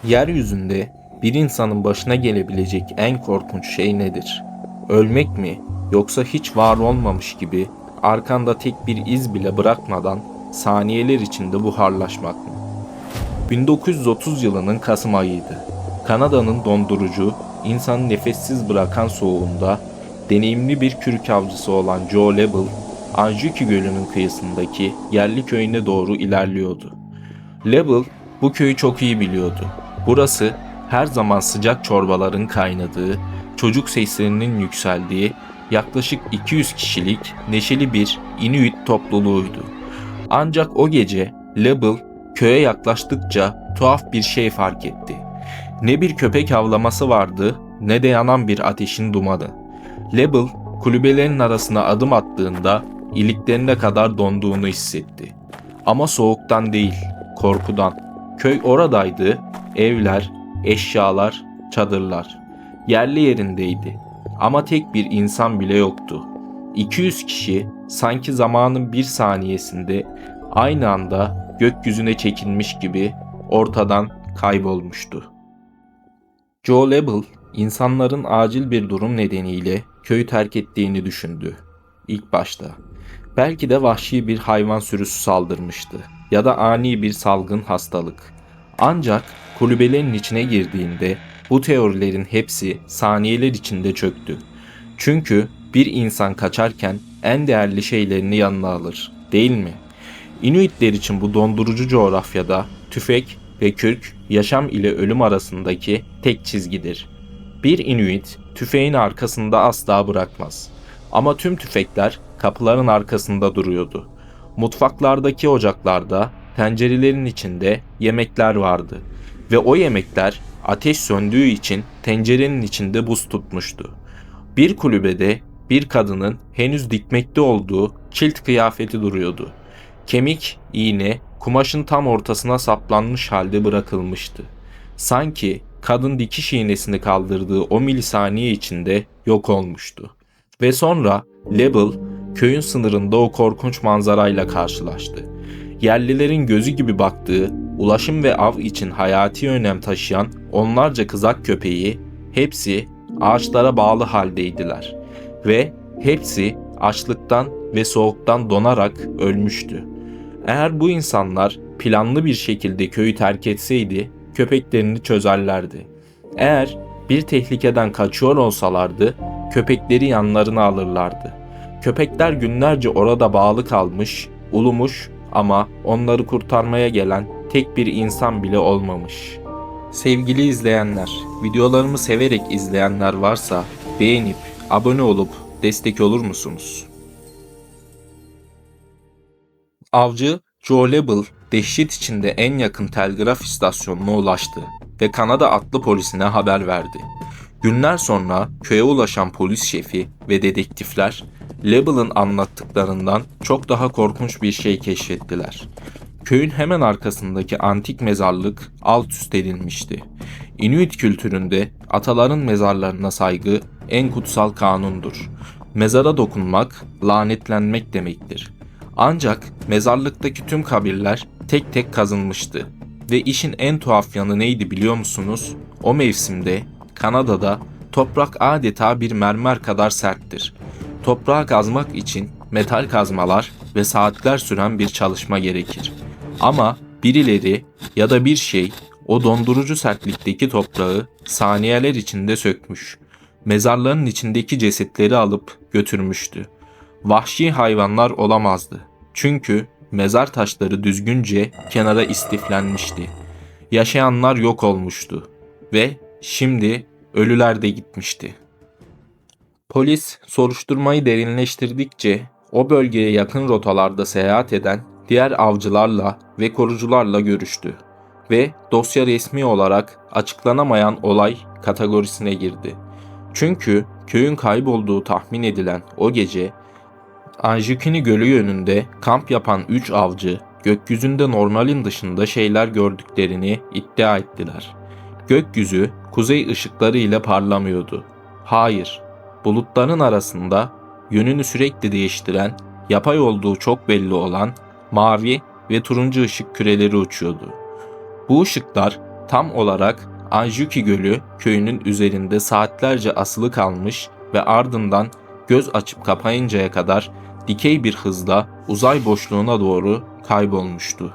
Yeryüzünde bir insanın başına gelebilecek en korkunç şey nedir? Ölmek mi, yoksa hiç var olmamış gibi arkanda tek bir iz bile bırakmadan saniyeler içinde buharlaşmak mı? 1930 yılının Kasım ayıydı. Kanada'nın dondurucu, insanı nefessiz bırakan soğuğunda deneyimli bir kürk avcısı olan Joe Lebel, Anjuki Gölü'nün kıyısındaki yerli köyüne doğru ilerliyordu. Lebel bu köyü çok iyi biliyordu. Burası her zaman sıcak çorbaların kaynadığı, çocuk seslerinin yükseldiği, yaklaşık 200 kişilik neşeli bir Inuit topluluğuydu. Ancak o gece Lebel köye yaklaştıkça tuhaf bir şey fark etti. Ne bir köpek havlaması vardı, ne de yanan bir ateşin dumanı. Lebel kulübelerin arasına adım attığında iliklerine kadar donduğunu hissetti. Ama soğuktan değil, korkudan. Köy oradaydı, evler, eşyalar, çadırlar. Yerli yerindeydi. Ama tek bir insan bile yoktu. 200 kişi sanki zamanın bir saniyesinde aynı anda gökyüzüne çekilmiş gibi ortadan kaybolmuştu. Joe Lebel, insanların acil bir durum nedeniyle köyü terk ettiğini düşündü. İlk başta. Belki de vahşi bir hayvan sürüsü saldırmıştı ya da ani bir salgın hastalık. Ancak kulübelerin içine girdiğinde bu teorilerin hepsi saniyeler içinde çöktü. Çünkü bir insan kaçarken en değerli şeylerini yanına alır, değil mi? Inuitler için bu dondurucu coğrafyada tüfek ve kürk yaşam ile ölüm arasındaki tek çizgidir. Bir Inuit tüfeğin arkasında asla bırakmaz. Ama tüm tüfekler kapıların arkasında duruyordu. Mutfaklardaki ocaklarda, tencerelerin içinde yemekler vardı. Ve o yemekler ateş söndüğü için tencerenin içinde buz tutmuştu. Bir kulübede bir kadının henüz dikmekte olduğu kilt kıyafeti duruyordu. Kemik, iğne, kumaşın tam ortasına saplanmış halde bırakılmıştı. Sanki kadın dikiş iğnesini kaldırdığı o milisaniye içinde yok olmuştu. Ve sonra Lebel, köyün sınırında o korkunç manzarayla karşılaştı. Yerlilerin gözü gibi baktığı, ulaşım ve av için hayati önem taşıyan onlarca kızak köpeği, hepsi ağaçlara bağlı haldeydiler. Ve hepsi açlıktan ve soğuktan donarak ölmüştü. Eğer bu insanlar planlı bir şekilde köyü terk etseydi, köpeklerini çözerlerdi. Eğer bir tehlikeden kaçıyor olsalardı, köpekleri yanlarına alırlardı. Köpekler günlerce orada bağlı kalmış, ulumuş ama onları kurtarmaya gelen tek bir insan bile olmamış. Sevgili izleyenler, videolarımı severek izleyenler varsa beğenip abone olup destek olur musunuz? Avcı Joe Lebel dehşet içinde en yakın telgraf istasyonuna ulaştı ve Kanada atlı polisine haber verdi. Günler sonra köye ulaşan polis şefi ve dedektifler Lebel'ın anlattıklarından çok daha korkunç bir şey keşfettiler. Köyün hemen arkasındaki antik mezarlık alt üst edilmişti. Inuit kültüründe ataların mezarlarına saygı en kutsal kanundur. Mezara dokunmak lanetlenmek demektir. Ancak mezarlıktaki tüm kabirler tek tek kazınmıştı. Ve işin en tuhaf yanı neydi biliyor musunuz? O mevsimde Kanada'da toprak adeta bir mermer kadar serttir. Toprağı kazmak için metal kazmalar ve saatler süren bir çalışma gerekir. Ama birileri ya da bir şey o dondurucu sertlikteki toprağı saniyeler içinde sökmüş. Mezarların içindeki cesetleri alıp götürmüştü. Vahşi hayvanlar olamazdı. Çünkü mezar taşları düzgünce kenara istiflenmişti. Yaşayanlar yok olmuştu ve şimdi ölüler de gitmişti. Polis soruşturmayı derinleştirdikçe o bölgeye yakın rotalarda seyahat eden diğer avcılarla ve korucularla görüştü ve dosya resmi olarak açıklanamayan olay kategorisine girdi. Çünkü köyün kaybolduğu tahmin edilen o gece Anjikini Gölü yönünde kamp yapan 3 avcı gökyüzünde normalin dışında şeyler gördüklerini iddia ettiler. Gökyüzü kuzey ışıkları ile parlamıyordu. Hayır, bulutların arasında yönünü sürekli değiştiren, yapay olduğu çok belli olan mavi ve turuncu ışık küreleri uçuyordu. Bu ışıklar Tam olarak Anjuki Gölü köyünün üzerinde saatlerce asılı kalmış ve ardından göz açıp kapayıncaya kadar dikey bir hızla uzay boşluğuna doğru kaybolmuştu.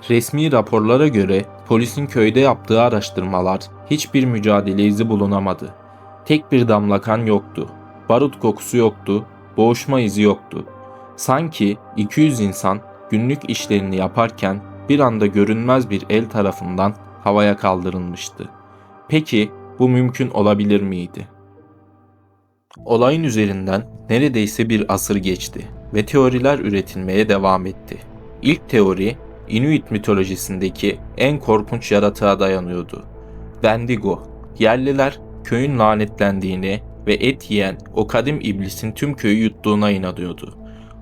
Resmi raporlara göre polisin köyde yaptığı araştırmalar hiçbir mücadele izi bulunamadı. Tek bir damla kan yoktu. Barut kokusu yoktu. Boğuşma izi yoktu. Sanki 200 insan günlük işlerini yaparken bir anda görünmez bir el tarafından havaya kaldırılmıştı. Peki bu mümkün olabilir miydi? Olayın üzerinden neredeyse bir asır geçti ve teoriler üretilmeye devam etti. İlk teori, Inuit mitolojisindeki en korkunç yaratığa dayanıyordu. Wendigo. Yerliler köyün lanetlendiğini ve et yiyen o kadim iblisin tüm köyü yuttuğuna inanıyordu.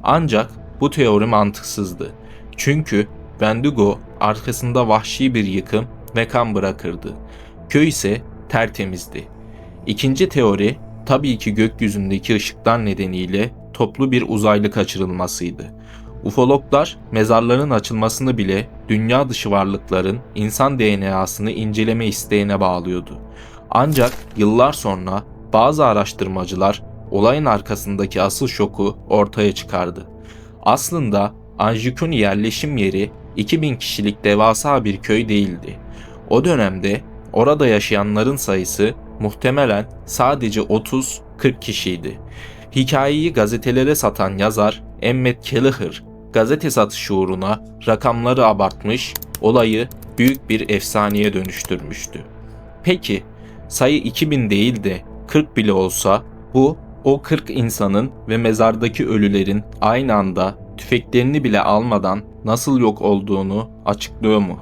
Ancak bu teori mantıksızdı. Çünkü Wendigo arkasında vahşi bir yıkım ve kan bırakırdı. Köy ise tertemizdi. İkinci teori tabii ki gökyüzündeki ışıklar nedeniyle toplu bir uzaylı kaçırılmasıydı. Ufologlar mezarların açılmasını bile dünya dışı varlıkların insan DNA'sını inceleme isteğine bağlıyordu. Ancak yıllar sonra bazı araştırmacılar olayın arkasındaki asıl şoku ortaya çıkardı. Aslında Anjikuni yerleşim yeri 2000 kişilik devasa bir köy değildi. O dönemde orada yaşayanların sayısı muhtemelen sadece 30-40 kişiydi. Hikayeyi gazetelere satan yazar Emmett Kelleher, gazete satışı uğruna rakamları abartmış, olayı büyük bir efsaneye dönüştürmüştü. Peki, sayı 2000 değil de 40 bile olsa, bu o 40 insanın ve mezardaki ölülerin aynı anda tüfeklerini bile almadan nasıl yok olduğunu açıklıyor mu?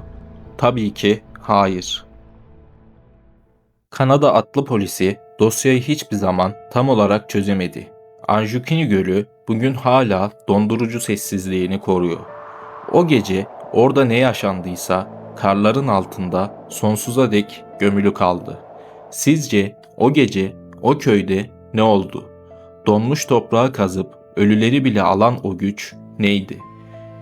Tabii ki hayır. Kanada atlı polisi dosyayı hiçbir zaman tam olarak çözemedi. Anjukini Gölü bugün hala dondurucu sessizliğini koruyor. O gece orada ne yaşandıysa karların altında sonsuza dek gömülü kaldı. Sizce o gece o köyde ne oldu? Donmuş toprağı kazıp ölüleri bile alan o güç neydi?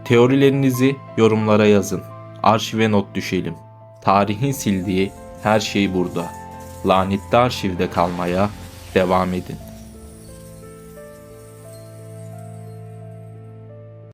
Teorilerinizi yorumlara yazın. Arşive not düşelim. Tarihin sildiği her şey burada. Lanetli arşivde kalmaya devam edin.